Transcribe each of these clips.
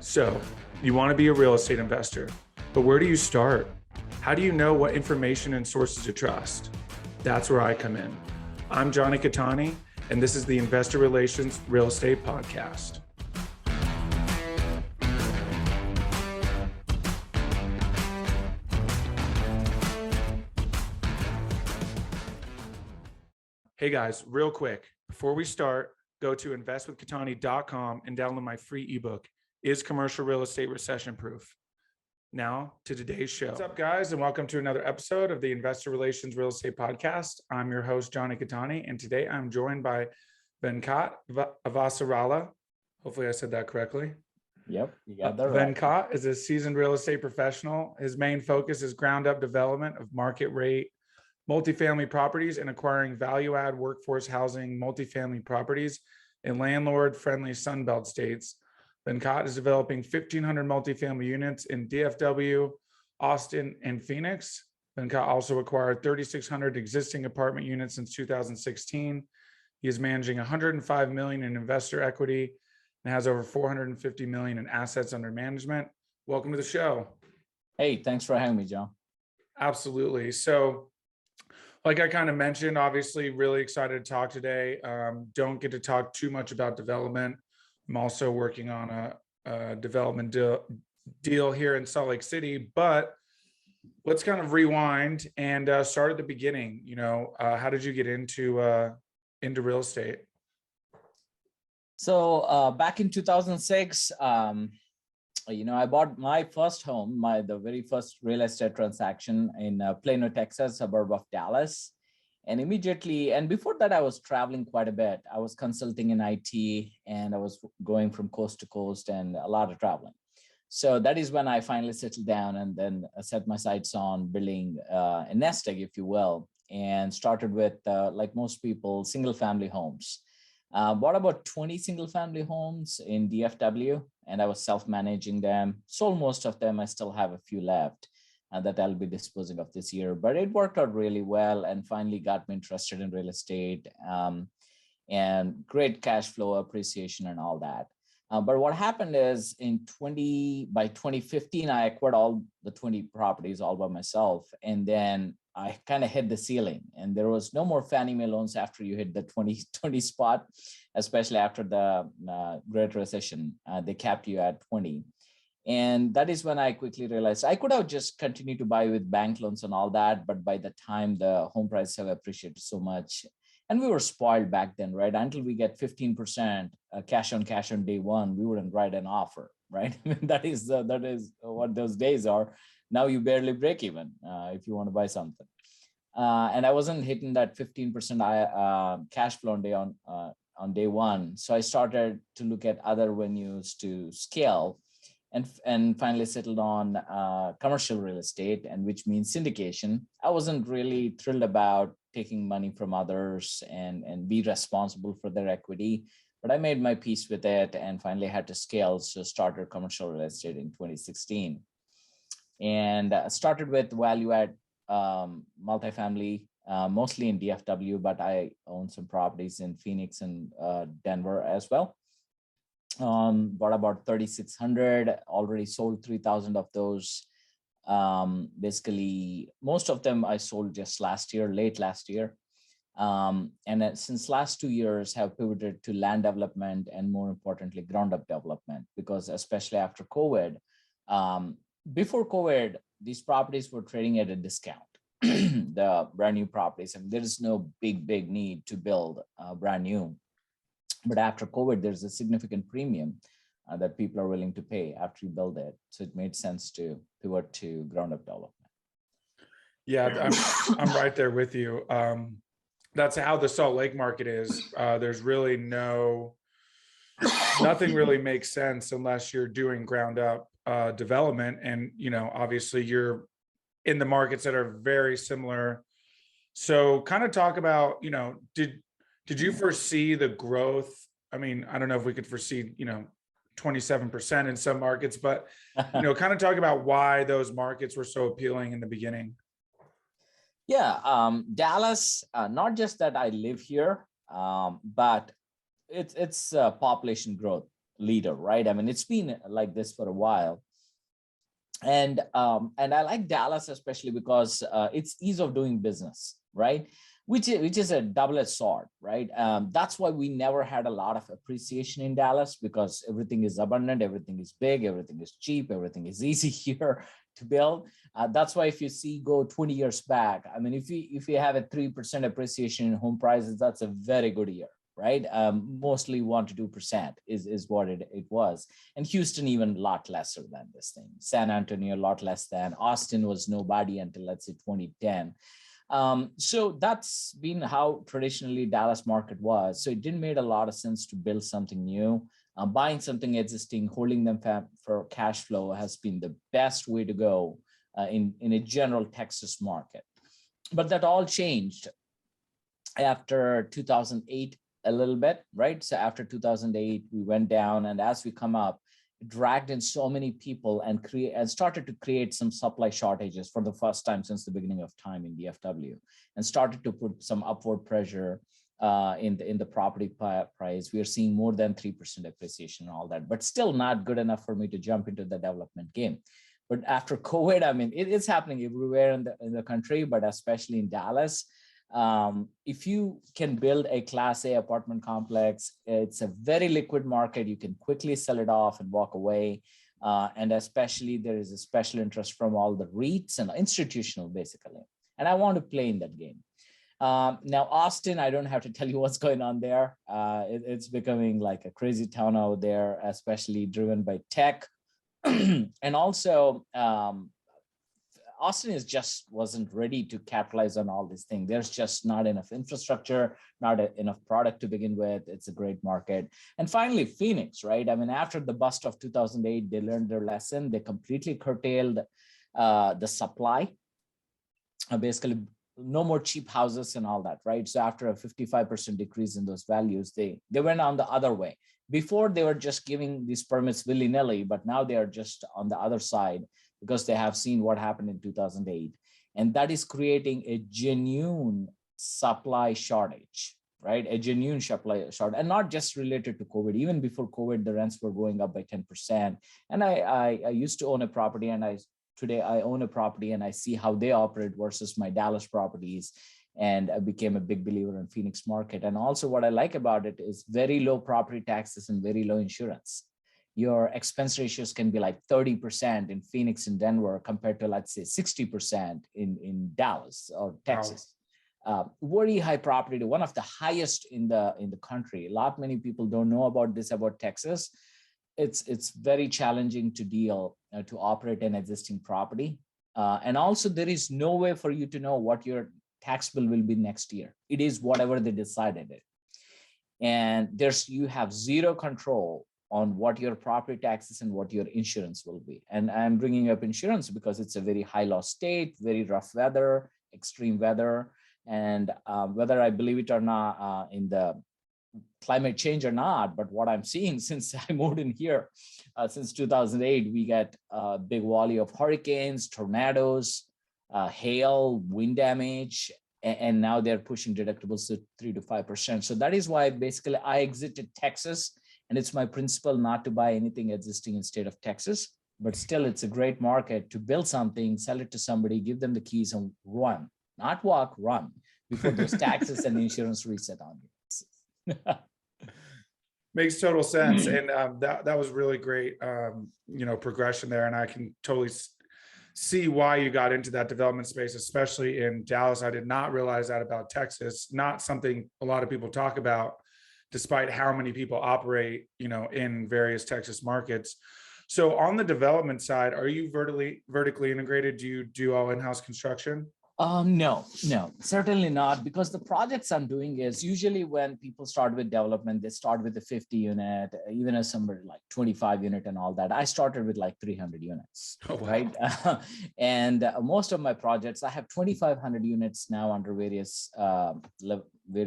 So, you want to be a real estate investor, but where do you start? How do you know what information and sources to trust? That's where I come in. I'm Jonny Cattani, and this is the Investor Relations Real Estate Podcast. Hey guys, real quick, before we start, go to investwithcattani.com and download my free ebook, Is Commercial Real Estate Recession Proof? Now to today's show. What's up, guys, and welcome to another episode of the Investor Relations Real Estate Podcast. I'm your host, Jonny Cattani, and today I'm joined by Venkat Avasarala. Hopefully I said that correctly. Yep, you got that right. Venkat is a seasoned real estate professional. His main focus is ground-up development of market rate multifamily properties and acquiring value-add workforce housing multifamily properties in landlord-friendly Sunbelt states. Venkat is developing 1,500 multifamily units in DFW, Austin, and Phoenix. Venkat also acquired 3,600 existing apartment units since 2016. He is managing $105 million in investor equity and has over $450 million in assets under management. Welcome to the show. Hey, thanks for having me, John. Absolutely. So, like I kind of mentioned, obviously really excited to talk today. Don't get to talk too much about development. I'm also working on a development deal here in Salt Lake City, but let's kind of rewind and start at the beginning. How did you get into real estate? So back in 2006, I bought my first home, the very first real estate transaction in Plano, Texas, suburb of Dallas. And immediately, and before that, I was traveling quite a bit. I was consulting in IT and I was going from coast to coast and a lot of traveling. So that is when I finally settled down and then set my sights on building a nest egg, if you will, and started with, like most people, single family homes. Bought about 20 single family homes in DFW, and I was self-managing them. Sold most of them. I still have a few left that I'll be disposing of this year, but it worked out really well and finally got me interested in real estate and great cash flow appreciation and all that. But what happened is by 2015, I acquired all the 20 properties all by myself. And then I kind of hit the ceiling and there was no more Fannie Mae loans after you hit the 20 spot, especially after the Great Recession. They capped you at 20. And that is when I quickly realized I could have just continued to buy with bank loans and all that. But by the time the home prices have appreciated so much, and we were spoiled back then, right? Until we get 15% cash on day one, we wouldn't write an offer, right? I mean, that is what those days are. Now you barely break even if you want to buy something. And I wasn't hitting that 15% cash flow on day one. So I started to look at other venues to scale and finally settled on commercial real estate, and which means syndication. I wasn't really thrilled about taking money from others and be responsible for their equity, but I made my peace with it and finally had to scale. So started commercial real estate in 2016 and started with value add multifamily, mostly in DFW, but I own some properties in Phoenix and Denver as well. Bought about 3,600, already sold 3,000 of those. Basically, most of them I sold just late last year. And since last 2 years have pivoted to land development and more importantly, ground up development, because especially after COVID, before COVID, these properties were trading at a discount, the brand new properties. And there is no big need to build brand new. But after COVID, there's a significant premium that people are willing to pay after you build it. So it made sense to pivot to ground up development. Yeah, I'm right there with you. That's how the Salt Lake market is. There's really nothing really makes sense unless you're doing ground up development. And, obviously you're in the markets that are very similar. So kind of talk about, did you foresee the growth? I mean, I don't know if we could foresee, 27% in some markets, but, kind of talk about why those markets were so appealing in the beginning. Yeah, Dallas, not just that I live here, but it's population growth. leader, right? I mean, it's been like this for a while. And I like Dallas especially because it's ease of doing business, right? Which is a double-edged sword, right? That's why we never had a lot of appreciation in Dallas, because everything is abundant, everything is big, everything is cheap, everything is easy here to build. That's why if you see go 20 years back, I mean, if you have a 3% appreciation in home prices, that's a very good year, right? Mostly 1 to 2% is what it was. And Houston even a lot lesser than this thing. San Antonio, a lot less than. Austin was nobody until, let's say, 2010. So that's been how traditionally Dallas market was. So it didn't make a lot of sense to build something new. Buying something existing, holding them for cash flow has been the best way to go in a general Texas market. But that all changed after 2008 a little bit, right? So after 2008, we went down, and as we come up, dragged in so many people and started to create some supply shortages for the first time since the beginning of time in DFW, and started to put some upward pressure in the property price. We are seeing more than 3% appreciation and all that, but still not good enough for me to jump into the development game. But after COVID, I mean, it's happening everywhere in the country, but especially in Dallas. If you can build a Class A apartment complex, it's a very liquid market. You can quickly sell it off and walk away. And especially there is a special interest from all the REITs and institutional, basically. And I want to play in that game. Now, Austin, I don't have to tell you what's going on there. It's becoming like a crazy town out there, especially driven by tech. And also, Austin wasn't ready to capitalize on all these things. There's just not enough infrastructure, not enough product to begin with. It's a great market. And finally, Phoenix, right? I mean, after the bust of 2008, they learned their lesson. They completely curtailed the supply. Basically, no more cheap houses and all that, right? So after a 55% decrease in those values, they went on the other way. Before, they were just giving these permits willy-nilly, but now they are just on the other side, because they have seen what happened in 2008. And that is creating a genuine supply shortage, right? A genuine supply shortage, and not just related to COVID. Even before COVID, the rents were going up by 10%. And I used to own a property, and today I own a property, and I see how they operate versus my Dallas properties. And I became a big believer in Phoenix market. And also what I like about it is very low property taxes and very low insurance. Your expense ratios can be like 30% in Phoenix and Denver compared to, let's say, 60% in Dallas or Texas. Wow. Very high property, one of the highest in the country. Many people don't know about this about Texas. It's very challenging to to operate an existing property. And also there is no way for you to know what your tax bill will be next year. It is whatever they decided it. And you have zero control on what your property taxes and what your insurance will be. And I'm bringing up insurance because it's a very high loss state, very rough weather, extreme weather. And whether I believe it or not in the climate change or not, but what I'm seeing since I moved in here, since 2008, we get a big volley of hurricanes, tornadoes, hail, wind damage, and now they're pushing deductibles to 3 to 5%. So that is why basically I exited Texas, and it's my principle not to buy anything existing in state of Texas, but still it's a great market to build something, sell it to somebody, give them the keys and run, not walk, run before those taxes and insurance reset on you. Makes total sense. And that was really great, progression there. And I can totally see why you got into that development space, especially in Dallas. I did not realize that about Texas. Not something a lot of people talk about, despite how many people operate, in various Texas markets. So on the development side, are you vertically integrated? Do you do all in-house construction? No, certainly not, because the projects I'm doing is usually when people start with development, they start with the 50 unit, even as somebody like 25 unit and all that. I started with like 300 units, oh, wow. Right? And most of my projects, I have 2,500 units now under various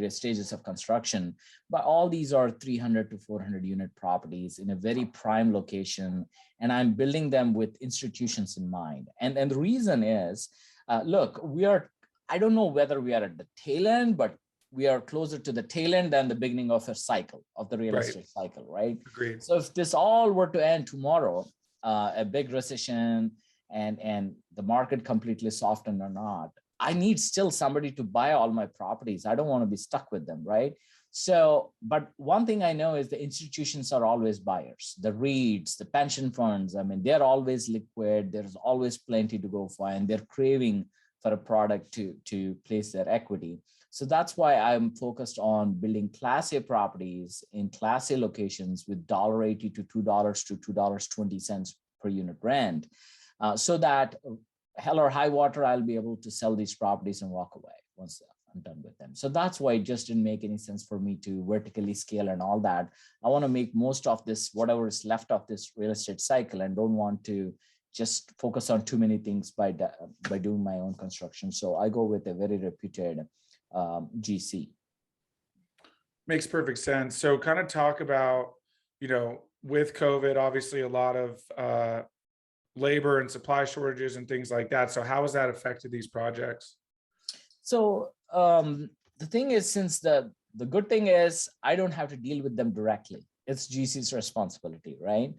stages of construction, but all these are 300 to 400 unit properties in a very prime location. And I'm building them with institutions in mind. And the reason is, look, I don't know whether we are at the tail end, but we are closer to the tail end than the beginning of a cycle, of the real estate cycle, right? Agreed. So if this all were to end tomorrow, a big recession and the market completely softened or not, I need still somebody to buy all my properties. I don't want to be stuck with them, right? So, but one thing I know is the institutions are always buyers. The REITs, the pension funds, I mean, they're always liquid. There's always plenty to go find. They're craving for a product to place their equity. So that's why I'm focused on building Class A properties in Class A locations with $1.80 to $2 to $2.20 per unit rent, so that hell or high water, I'll be able to sell these properties and walk away once I'm done with them. So that's why it just didn't make any sense for me to vertically scale and all that. I want to make most of this, whatever is left of this real estate cycle, and don't want to just focus on too many things by doing my own construction. So I go with a very reputed GC. Makes perfect sense. So kind of talk about, with COVID, obviously a lot of labor and supply shortages and things like that. So how has that affected these projects? So the thing is, since the good thing is I don't have to deal with them directly. It's GC's responsibility, right?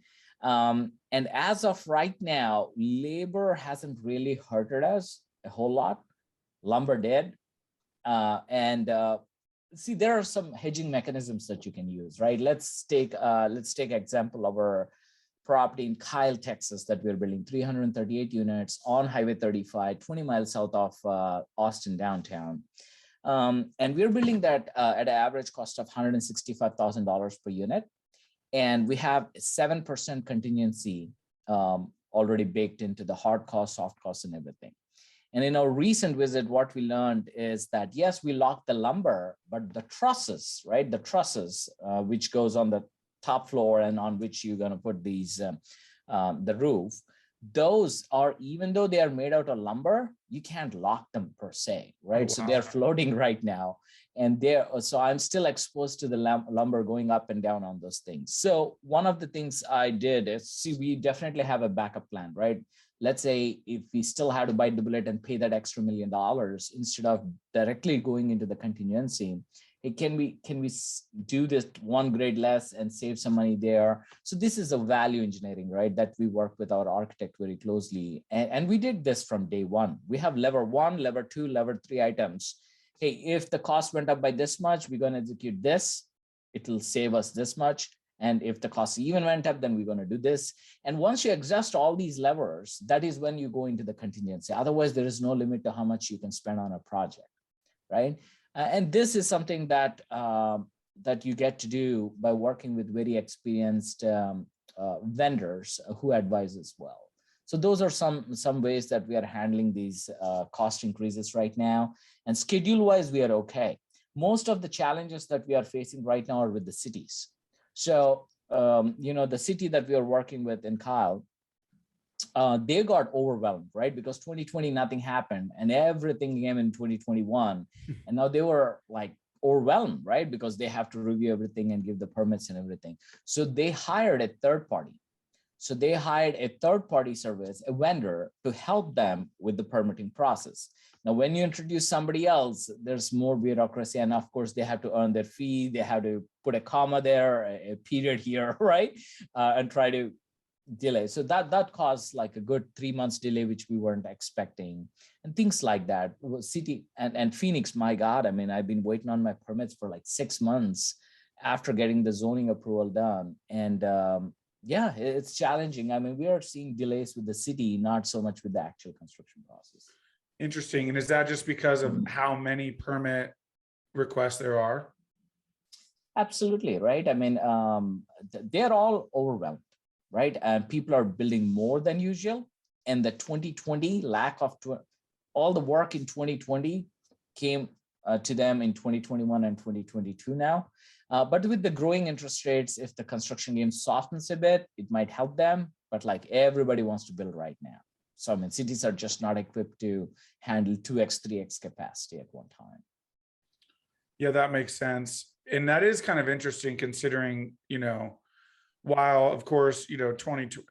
And as of right now, labor hasn't really hurted us a whole lot. Lumber did. See, there are some hedging mechanisms that you can use, right? Let's take example of our property in Kyle, Texas, that we're building 338 units on Highway 35, 20 miles south of Austin downtown. And we're building that at an average cost of $165,000 per unit. And we have 7% contingency already baked into the hard costs, soft costs, and everything. And in our recent visit, what we learned is that, yes, we locked the lumber, but the trusses, right? The trusses, which goes on the top floor and on which you're going to put these, the roof, those are, even though they are made out of lumber, you can't lock them per se, right? Oh, wow. So they're floating right now. And so I'm still exposed to the lumber going up and down on those things. So one of the things I did is, see, we definitely have a backup plan, right? Let's say if we still had to bite the bullet and pay that extra $1 million instead of directly going into the contingency, can we do this one grade less and save some money there? So this is a value engineering, right? That we work with our architect very closely. And we did this from day one. We have lever 1, lever 2, lever 3 items. Hey, if the cost went up by this much, we're going to execute this. It'll save us this much. And if the cost even went up, then we're going to do this. And once you exhaust all these levers, that is when you go into the contingency. Otherwise, there is no limit to how much you can spend on a project, right? And this is something that that you get to do by working with very experienced vendors who advise as well. So those are some ways that we are handling these cost increases right now. And schedule-wise, we are okay. Most of the challenges that we are facing right now are with the cities. So, the city that we are working with in Kyle, they got overwhelmed, right? Because 2020, nothing happened and everything came in 2021. And now they were like overwhelmed, right? Because they have to review everything and give the permits and everything. So they hired a third party. So they hired a third-party service, a vendor, to help them with the permitting process. Now, when you introduce somebody else, there's more bureaucracy. And of course, they have to earn their fee. They have to put a comma there, a period here, right? And try to delay. So that caused like a good 3 months delay, which we weren't expecting, and things like that. City and Phoenix, my God, I mean, I've been waiting on my permits for like 6 months after getting the zoning approval done. And yeah, it's challenging. I mean, we are seeing delays with the city, not so much with the actual construction process. Interesting. And is that just because of how many permit requests there are? Absolutely, right? I mean, they're all overwhelmed, right? And people are building more than usual. And the 2020 lack of all the work in 2020 came to them in 2021 and 2022 now. But with the growing interest rates, if the construction game softens a bit, it might help them. But like everybody wants to build right now. So I mean, cities are just not equipped to handle 2x, 3x capacity at one time. Yeah, that makes sense. And that is kind of interesting considering, while of course, 2020,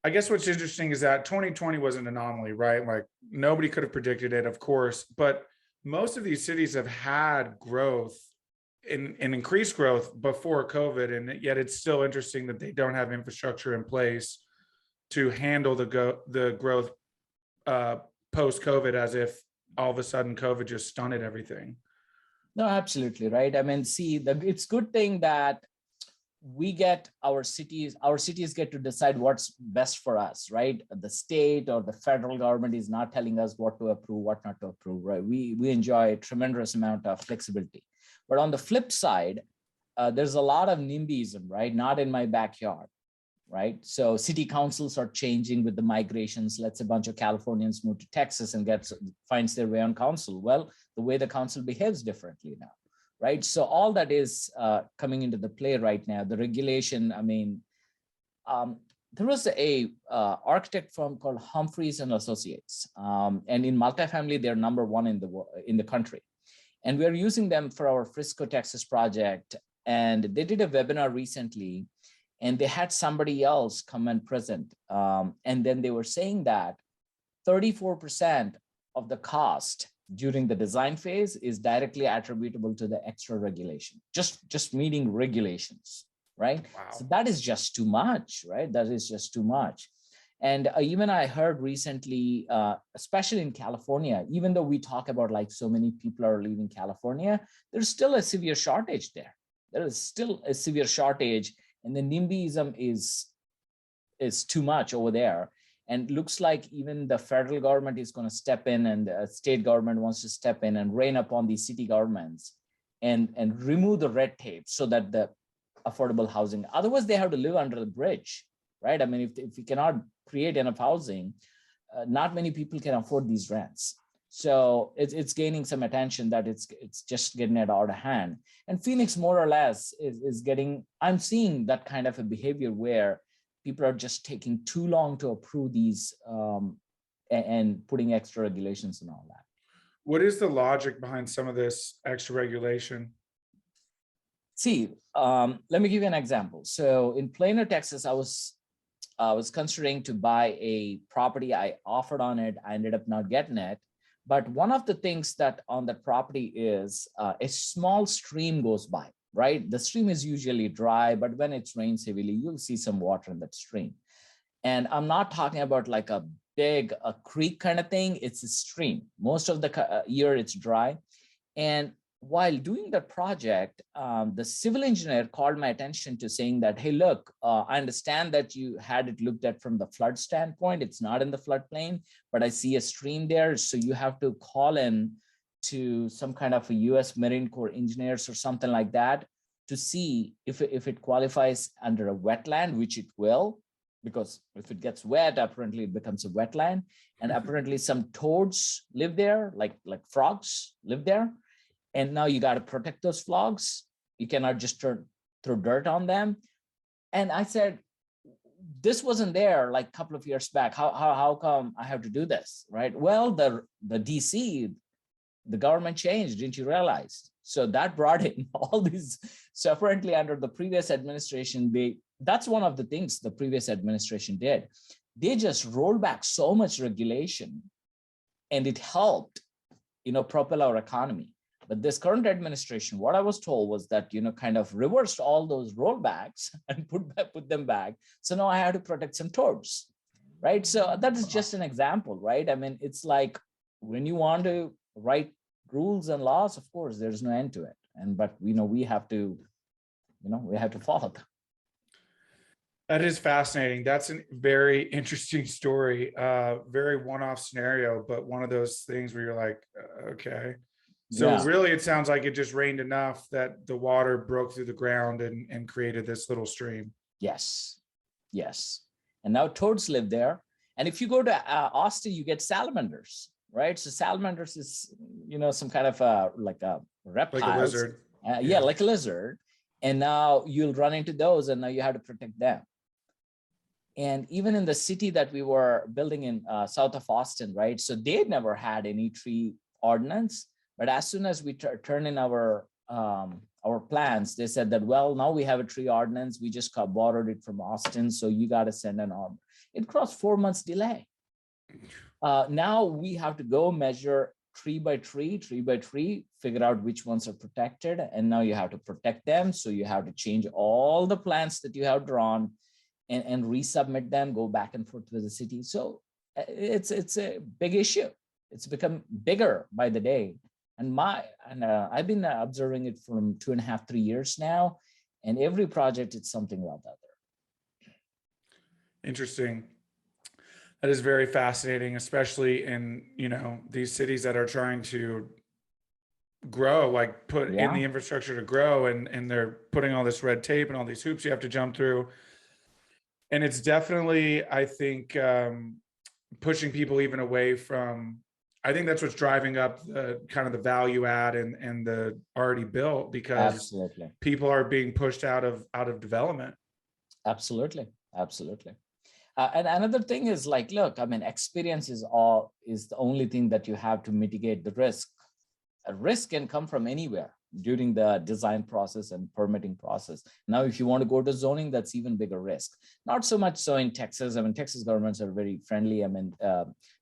I guess what's interesting is that 2020 was an anomaly, right? Like nobody could have predicted it, of course, but most of these cities have had growth and increased growth before COVID, and yet it's still interesting that they don't have infrastructure in place to handle the growth post COVID, as if all of a sudden COVID just stunted everything. No, absolutely right. I mean, see, it's good thing that we get our cities get to decide what's best for us, right? The state or the federal government is not telling us what to approve, what not to approve, right? We enjoy a tremendous amount of flexibility. But on the flip side, there's a lot of NIMBYism, right? Not in my backyard, right? So city councils are changing with the migrations. Let's say a bunch of Californians move to Texas and finds their way on council. Well, the way the council behaves differently now, right? So all that is coming into the play right now. The regulation, I mean, there was a architect firm called Humphreys and Associates, and in multifamily, they're #1 in the country. And we're using them for our Frisco, Texas project. And they did a webinar recently, and they had somebody else come and present. And then they were saying that 34% of the cost during the design phase is directly attributable to the extra regulation, just meeting regulations, right? Wow. So that is just too much, right? That is just too much. And even I heard recently, especially in California, even though we talk about like so many people are leaving California, there's still a severe shortage there. There is still a severe shortage, and the NIMBYism is too much over there. And looks like even the federal government is going to step in, and the state government wants to step in and rein upon these city governments and remove the red tape so that the affordable housing, otherwise they have to live under the bridge, right? I mean, if we cannot create enough housing, not many people can afford these rents. So it's gaining some attention that it's just getting it out of hand. And Phoenix more or less is getting, I'm seeing that kind of a behavior where people are just taking too long to approve these and putting extra regulations and all that. What is the logic behind some of this extra regulation? See, let me give you an example. So in Plano, Texas, I was considering to buy a property. I offered on it. I ended up not getting it. But one of the things that on the property is a small stream goes by, right? The stream is usually dry, but when it rains heavily, you'll see some water in that stream. And I'm not talking about like a big creek kind of thing. It's a stream. Most of the year it's dry. And while doing the project, the civil engineer called my attention to saying that, hey, look, I understand that you had it looked at from the flood standpoint. It's not in the floodplain, but I see a stream there. So you have to call in to some kind of a US Marine Corps engineers or something like that to see if it qualifies under a wetland, which it will, because if it gets wet, apparently it becomes a wetland. And apparently some toads live there, like frogs live there. And now you got to protect those frogs. You cannot just throw dirt on them. And I said, this wasn't there like a couple of years back. How come I have to do this, right? Well, the DC, the government changed, didn't you realize? So that brought in all these. So apparently under the previous administration, that's one of the things the previous administration did. They just rolled back so much regulation, and it helped, propel our economy. But this current administration, what I was told was that, kind of reversed all those rollbacks and put them back. So now I have to protect some toads, right? So that is just an example, right? I mean, it's like when you want to write rules and laws, of course, there's no end to it. But we have to follow them. That is fascinating. That's a very interesting story. Very one-off scenario, but one of those things where you're like, okay. So yeah. Really, it sounds like it just rained enough that the water broke through the ground and created this little stream. Yes. And now toads live there. And if you go to Austin, you get salamanders, right? So salamanders is, some kind of like a reptile. Like a lizard. Yeah, like a lizard. And now you'll run into those, and now you have to protect them. And even in the city that we were building in south of Austin, right? So they never had any tree ordinance. But as soon as we turn in our plans, they said that, well, now we have a tree ordinance. We just borrowed it from Austin. So you got to send an order. It crossed 4 months delay. Now we have to go measure tree by tree, figure out which ones are protected. And now you have to protect them. So you have to change all the plans that you have drawn and resubmit them, go back and forth with the city. So it's a big issue. It's become bigger by the day. And I've been observing it from 2.5, 3 years now. And every project, it's something like that. Interesting. That is very fascinating, especially in, these cities that are trying to grow, like put in the infrastructure to grow, and they're putting all this red tape and all these hoops you have to jump through. And it's definitely, I think, pushing people even away from, I think that's what's driving up the kind of the value add and the already built, because Absolutely. People are being pushed out of development. Absolutely. And another thing is like, look, I mean, experience is the only thing that you have to mitigate the risk. A risk can come from anywhere during the design process and permitting process. Now, if you want to go to zoning, that's even bigger risk. Not so much so in Texas. I mean, Texas governments are very friendly. I mean,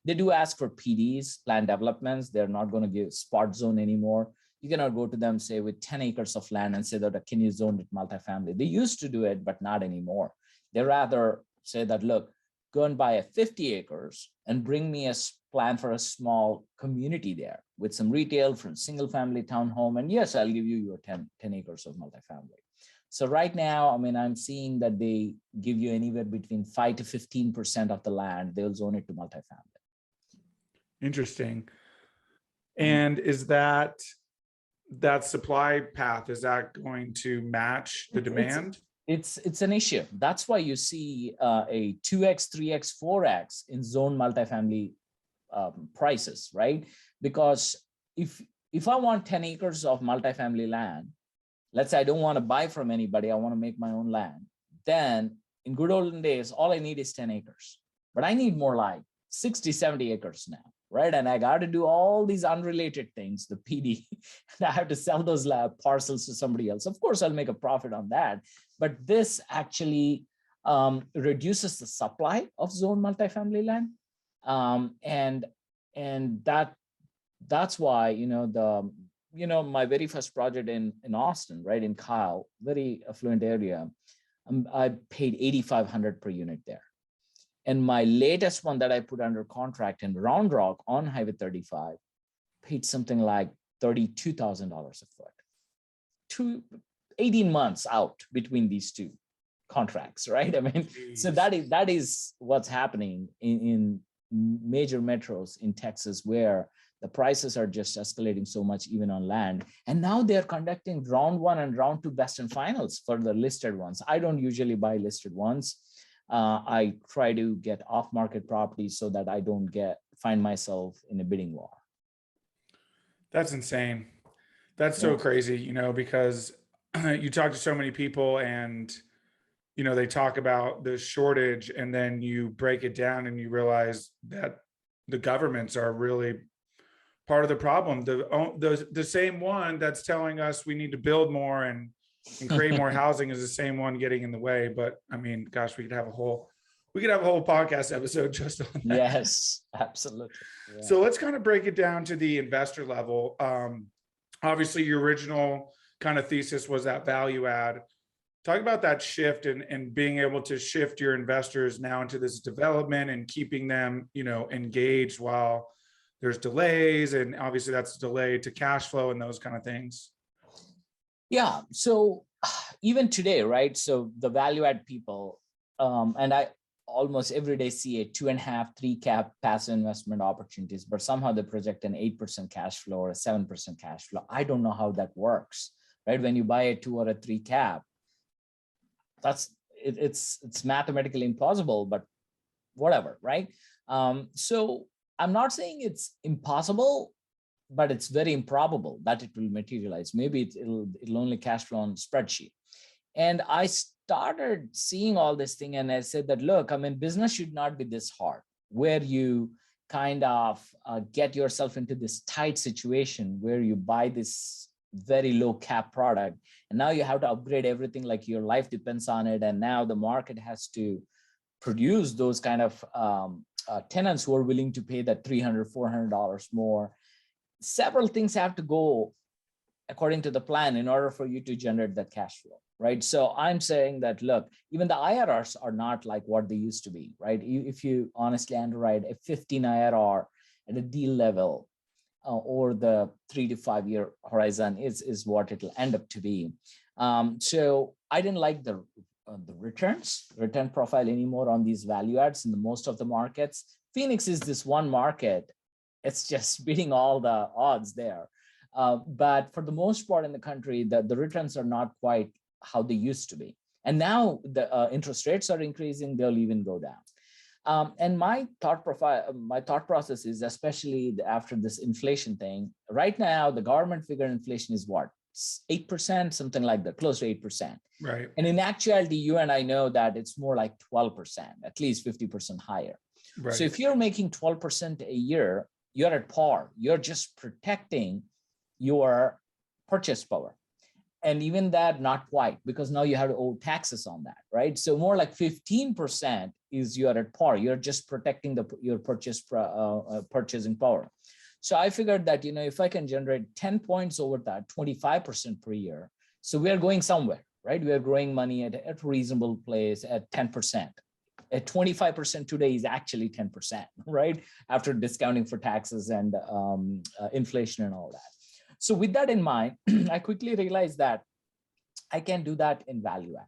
they do ask for PDs, planned developments. They're not going to give spot zone anymore. You cannot go to them, say, with 10 acres of land and say that, can you zone it multifamily? They used to do it, but not anymore. They rather say that, look, go and buy a 50 acres and bring me a plan for a small community there with some retail from single family townhome. And yes, I'll give you your 10 acres of multifamily. So right now, I mean, I'm seeing that they give you anywhere between 5 to 15% of the land. They'll zone it to multifamily. Interesting. And is that supply path, is that going to match the demand? It's an issue. That's why you see a 2x, 3x, 4x in zone multifamily prices, right? Because if I want 10 acres of multifamily land, let's say I don't want to buy from anybody, I want to make my own land, then in good olden days, all I need is 10 acres. But I need more like 60, 70 acres now, right? And I got to do all these unrelated things, the PD, and I have to sell those parcels to somebody else. Of course, I'll make a profit on that. But this actually reduces the supply of zone multifamily land. And that's why, my very first project in Austin, right, in Kyle, very affluent area, I paid $8,500 per unit there. And my latest one that I put under contract in Round Rock on Highway 35 paid something like $32,000 a foot. 18 months out between these two contracts, right? I mean, so that is what's happening in major metros in Texas, where the prices are just escalating so much, even on land. And now they're conducting round 1 and round 2 best and finals for the listed ones. I don't usually buy listed ones. I try to get off-market properties so that I don't find myself in a bidding war. That's insane. That's so crazy, because you talk to so many people and, they talk about the shortage, and then you break it down and you realize that the governments are really part of the problem. The same one that's telling us we need to build more and create more housing is the same one getting in the way. But I mean, gosh, we could have a whole podcast episode just on that. Yes, absolutely. Yeah. So let's kind of break it down to the investor level. Obviously, your original kind of thesis was that value add. Talk about that shift and being able to shift your investors now into this development and keeping them, engaged while there's delays, and obviously that's delayed to cash flow and those kind of things. Yeah. So even today, right? So the value add people, and I almost every day see a 2.5, 3 cap passive investment opportunities, but somehow they project an 8% cash flow or a 7% cash flow. I don't know how that works, right? When you buy a 2 or a 3 cap, it's mathematically implausible, but whatever, right? So I'm not saying it's impossible, but it's very improbable that it will materialize. Maybe it'll only cash flow on spreadsheet. And I started seeing all this thing, and I said that, look, I mean, business should not be this hard, where you kind of get yourself into this tight situation where you buy this very low cap product, and now you have to upgrade everything, like your life depends on it. And now the market has to produce those kind of tenants who are willing to pay that $300, $400 more. several things have to go according to the plan in order for you to generate that cash flow, right? So I'm saying that, look, even the IRRs are not like what they used to be, right? If you honestly underwrite a 15 IRR at a deal level, or the 3 to 5 year horizon is what it'll end up to be. So I didn't like the return profile anymore on these value adds in the most of the markets. Phoenix is this one market. It's just beating all the odds there. But for the most part in the country, the returns are not quite how they used to be. And now the interest rates are increasing, they'll even go down. And my thought process is, especially after this inflation thing, right now, the government figure inflation is what? 8%, something like that, close to 8%. Right. And in actuality, you and I know that it's more like 12%, at least 50% higher. Right. So if you're making 12% a year, you're at par. You're just protecting your purchase power. And even that, not quite, because now you have to owe taxes on that, right? So more like 15% is you're at par. You're just protecting your purchasing power. So I figured that, if I can generate 10 points over that, 25% per year, so we are going somewhere, right? We are growing money at a reasonable place at 10%. At 25% today is actually 10%, right? After discounting for taxes and inflation and all that. So with that in mind, I quickly realized that I can do that in value add.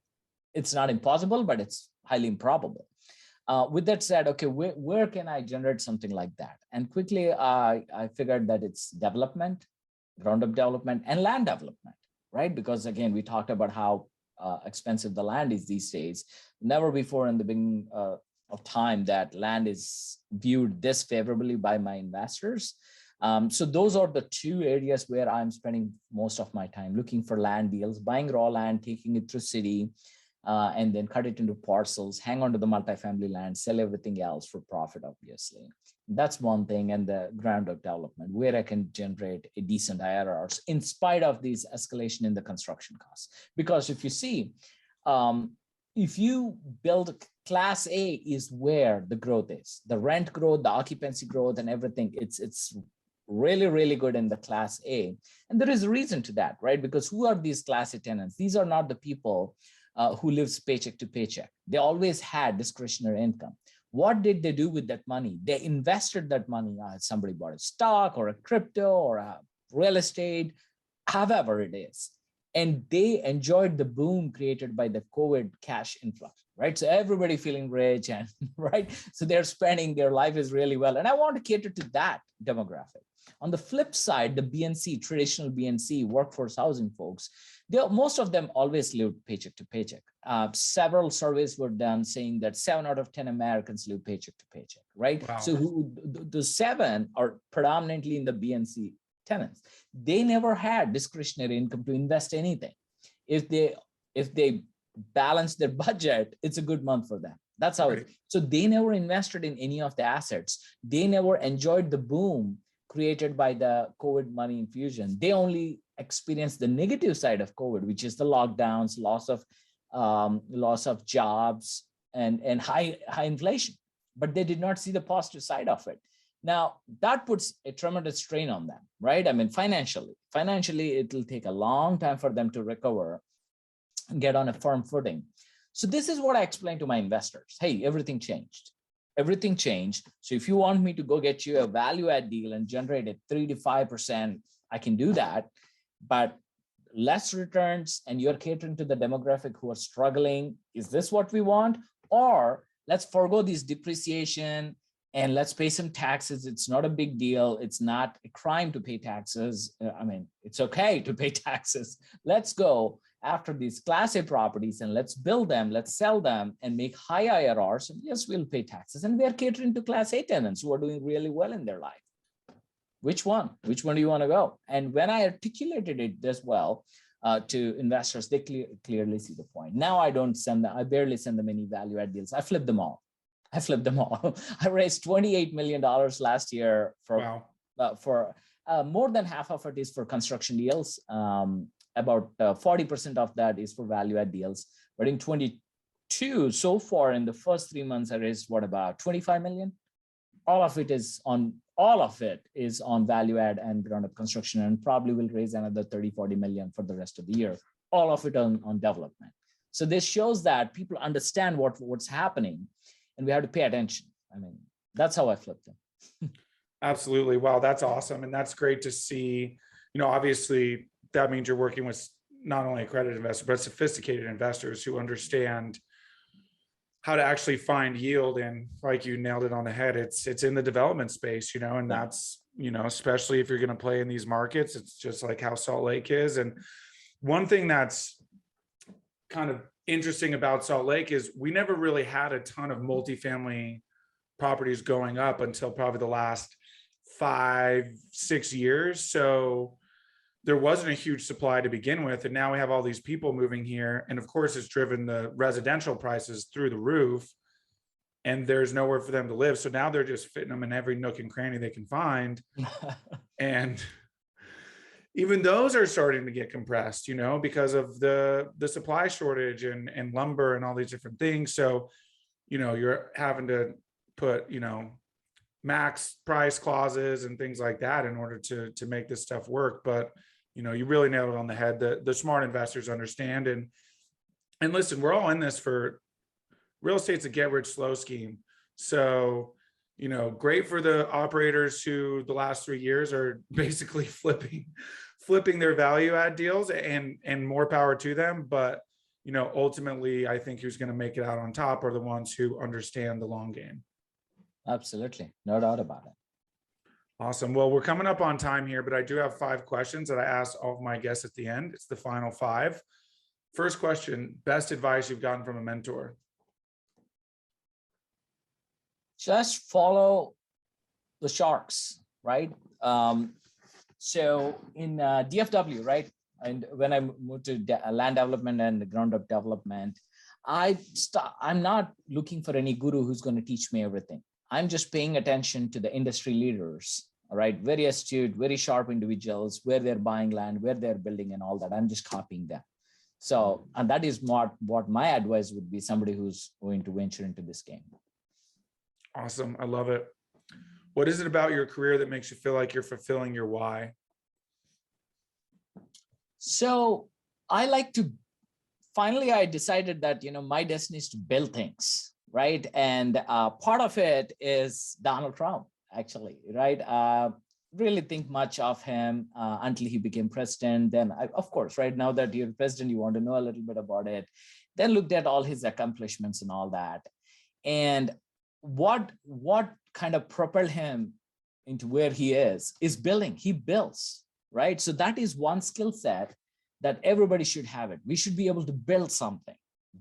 It's not impossible, but it's highly improbable. With that said, okay, where can I generate something like that? And quickly, I figured that it's development, ground up development, and land development, right? Because again, we talked about how expensive the land is these days. Never before in the beginning of time that land is viewed this favorably by my investors. So those are the two areas where I'm spending most of my time, looking for land deals, buying raw land, taking it through city, and then cut it into parcels, hang on to the multifamily land, sell everything else for profit, obviously. That's one thing. And the ground up development, where I can generate a decent IRRs in spite of these escalation in the construction costs. Because if you see, if you build class A is where the growth is, the rent growth, the occupancy growth, and everything, it's really, really good in the class A. And there is a reason to that, right? Because who are these class A tenants? These are not the people who lives paycheck to paycheck. They always had discretionary income. What did they do with that money? They invested that money. Somebody bought a stock or a crypto or a real estate, however it is. And they enjoyed the boom created by the COVID cash influx, right? So everybody feeling rich and right. So they're spending, their life is really well. And I want to cater to that demographic. On the flip side, the BNC, traditional BNC, workforce housing folks, most of them always lived paycheck to paycheck. Several surveys were done saying that 7 out of 10 Americans live paycheck to paycheck, right? Wow. So the 7 are predominantly in the BNC tenants. They never had discretionary income to invest anything. If they balance their budget, it's a good month for them. That's how it is. So they never invested in any of the assets. They never enjoyed the boom created by the COVID money infusion. They only experienced the negative side of COVID, which is the lockdowns, loss of jobs, and high inflation. But they did not see the positive side of it. Now, that puts a tremendous strain on them, right? I mean, financially, it will take a long time for them to recover and get on a firm footing. So this is what I explained to my investors. Hey, everything changed. Everything changed. So if you want me to go get you a value add deal and generate a 3 to 5%, I can do that, but less returns, and you're catering to the demographic who are struggling. Is this what we want? Or let's forego this depreciation and let's pay some taxes. It's not a big deal. It's not a crime to pay taxes. I mean, it's okay to pay taxes. Let's go after these class A properties and let's build them, let's sell them and make high IRRs. And yes, we'll pay taxes. And we are catering to class A tenants who are doing really well in their life. Which one do you want to go? And when I articulated it this well to investors, they clearly see the point. Now I barely send them any value add deals. I flip them all. I raised $28 million last year for more than half of it is for construction deals. About 40% of that is for value add deals. But in 22, so far in the first 3 months, I raised about 25 million. All of it is on all of it is on value add and ground up construction, and probably will raise another 30-40 million for the rest of the year, all of it on development. So this shows that people understand what's happening, and we have to pay attention. I mean, that's how I flipped them. Absolutely. Wow, that's awesome. And that's great to see. You know, obviously that means you're working with not only accredited investors, but sophisticated investors who understand how to actually find yield. And like you nailed it on the head, it's in the development space, you know, and that's, you know, especially if you're going to play in these markets, it's just like how Salt Lake is. And one thing that's kind of interesting about Salt Lake is we never really had a ton of multifamily properties going up until probably the last 5-6 years. So there wasn't a huge supply to begin with. And now we have all these people moving here. And of course, it's driven the residential prices through the roof, and there's nowhere for them to live. So now they're just fitting them in every nook and cranny they can find. And even those are starting to get compressed, you know, because of the supply shortage and lumber and all these different things. So, you know, you're having to put, you know, max price clauses and things like that in order to make this stuff work. But, you know, you really nailed it on the head. The smart investors understand. And listen, we're all in this for real estate's a get rich slow scheme. So, you know, great for the operators who the last 3 years are basically flipping their value add deals, and more power to them. But, you know, ultimately, I think who's going to make it out on top are the ones who understand the long game. Absolutely. No doubt about it. Awesome. Well, we're coming up on time here, but I do have 5 questions that I ask all of my guests at the end. It's the final 5. First question, best advice you've gotten from a mentor? Just follow the sharks, right? So in DFW, right? And when I moved to land development and ground up development, I'm not looking for any guru who's going to teach me everything. I'm just paying attention to the industry leaders, all right? Very astute, very sharp individuals, where they're buying land, where they're building and all that. I'm just copying them. So, and that is what my advice would be, somebody who's going to venture into this game. Awesome. I love it. What is it about your career that makes you feel like you're fulfilling your why? So I decided that, you know, my destiny is to build things, right? And part of it is Donald Trump, actually, right? Really think much of him until he became president. Then, of course, right now that you're president, you want to know a little bit about it. Then looked at all his accomplishments and all that. And what kind of propelled him into where he is building. He builds, right? So that is one skill set that everybody should have it. We should be able to build something,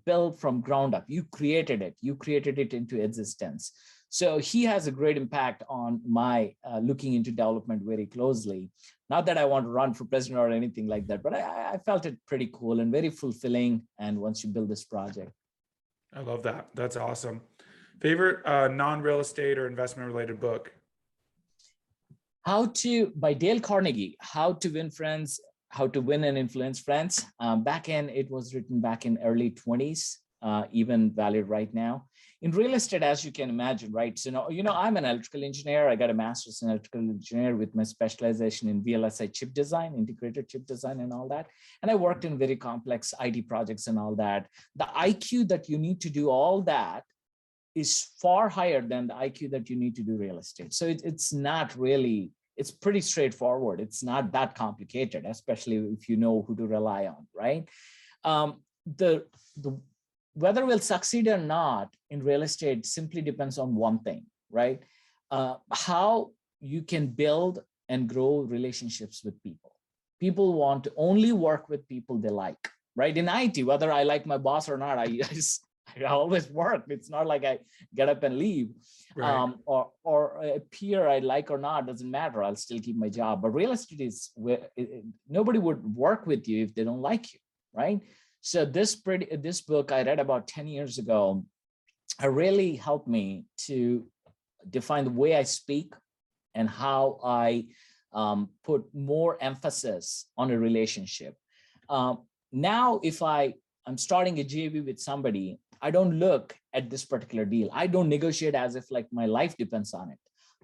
build from ground up. You created it into existence. So he has a great impact on my looking into development very closely. Not that I want to run for president or anything like that, but I felt it pretty cool and very fulfilling. And once you build this project. I love that. That's awesome. Favorite non-real estate or investment related book? By Dale Carnegie, How to Win Friends, How to Win and Influence Friends. It was written back in early 20s, even valid right now. In real estate, as you can imagine, right? So, you know, I'm an electrical engineer. I got a master's in electrical engineer with my specialization in VLSI chip design, integrated chip design and all that. And I worked in very complex IT projects and all that. The IQ that you need to do all that is far higher than the IQ that you need to do real estate. So it's not really, it's pretty straightforward. It's not that complicated, especially if you know who to rely on, right? Whether we'll succeed or not in real estate simply depends on one thing, right? How you can build and grow relationships with people. People want to only work with people they like, right? In IT, whether I like my boss or not, I always work. It's not like I get up and leave. Right. Or a peer I like or not, doesn't matter. I'll still keep my job. But real estate is where nobody would work with you if they don't like you, right? So this book I read about 10 years ago, it really helped me to define the way I speak and how I put more emphasis on a relationship. Now, if I'm starting a JV with somebody, I don't look at this particular deal. I don't negotiate as if like my life depends on it.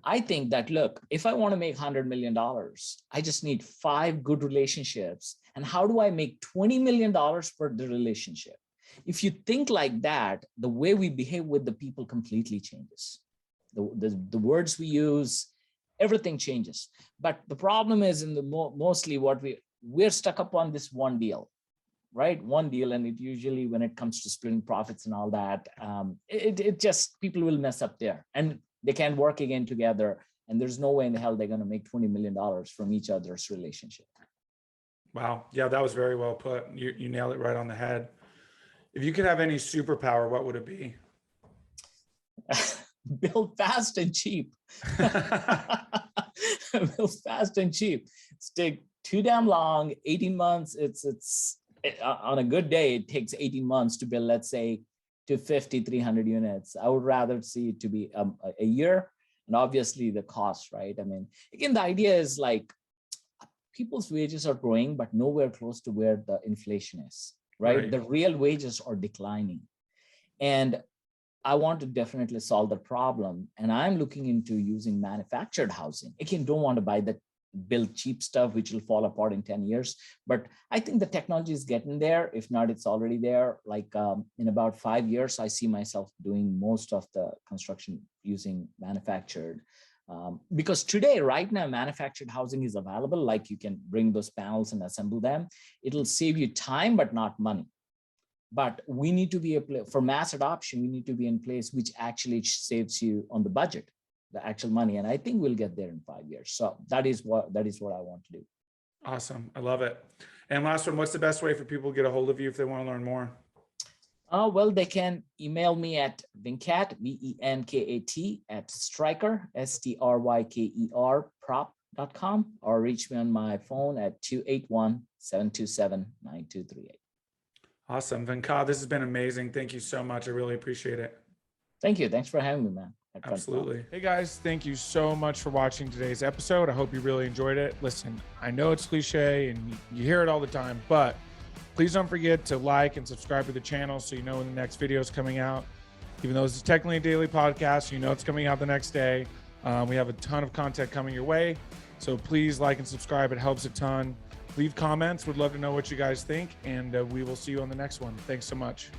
I think that, look, if I want to make $100 million, I just need 5 good relationships. And how do I make $20 million per the relationship? If you think like that, the way we behave with the people completely changes. The words we use, everything changes. But the problem is in the mostly what we're stuck up on this one deal, right? One deal. And it usually, when it comes to splitting profits and all that, it just, people will mess up there and they can't work again together. And there's no way in the hell they're going to make $20 million from each other's relationship. Wow. Yeah, that was very well put. You nailed it right on the head. If you could have any superpower, what would it be? Build fast and cheap. Build fast and cheap. It's take too damn long, 18 months. On a good day, it takes 18 months to build, let's say, to 50, 300 units. I would rather see it to be a year. And obviously the cost, right? I mean, again, the idea is like people's wages are growing, but nowhere close to where the inflation is, right? The real wages are declining. And I want to definitely solve the problem. And I'm looking into using manufactured housing. Again, don't want to build cheap stuff, which will fall apart in 10 years. But I think the technology is getting there. If not, it's already there. Like in about 5 years, I see myself doing most of the construction using manufactured. Because today, right now, manufactured housing is available. Like you can bring those panels and assemble them. It'll save you time, but not money. But we need to be for mass adoption, we need to be in place, which actually saves you on the budget, the actual money. And I think we'll get there in 5 years. So that is what I want to do. Awesome. I love it. And last one, what's the best way for people to get a hold of you if they want to learn more? Well, they can email me at Venkat, Venkat, at Stryker, Stryker, prop.com, or reach me on my phone at 281-727-9238. Awesome. Venkat, this has been amazing. Thank you so much. I really appreciate it. Thank you. Thanks for having me, man. Absolutely. Hey guys, thank you so much for watching today's episode. I hope you really enjoyed it. Listen, I know it's cliche and you hear it all the time, but please don't forget to like and subscribe to the channel so you know when the next video is coming out. Even though this is technically a daily podcast, you know it's coming out the next day. We have a ton of content coming your way. So please like and subscribe. It helps a ton. Leave comments. Would love to know what you guys think. And we will see you on the next one. Thanks so much.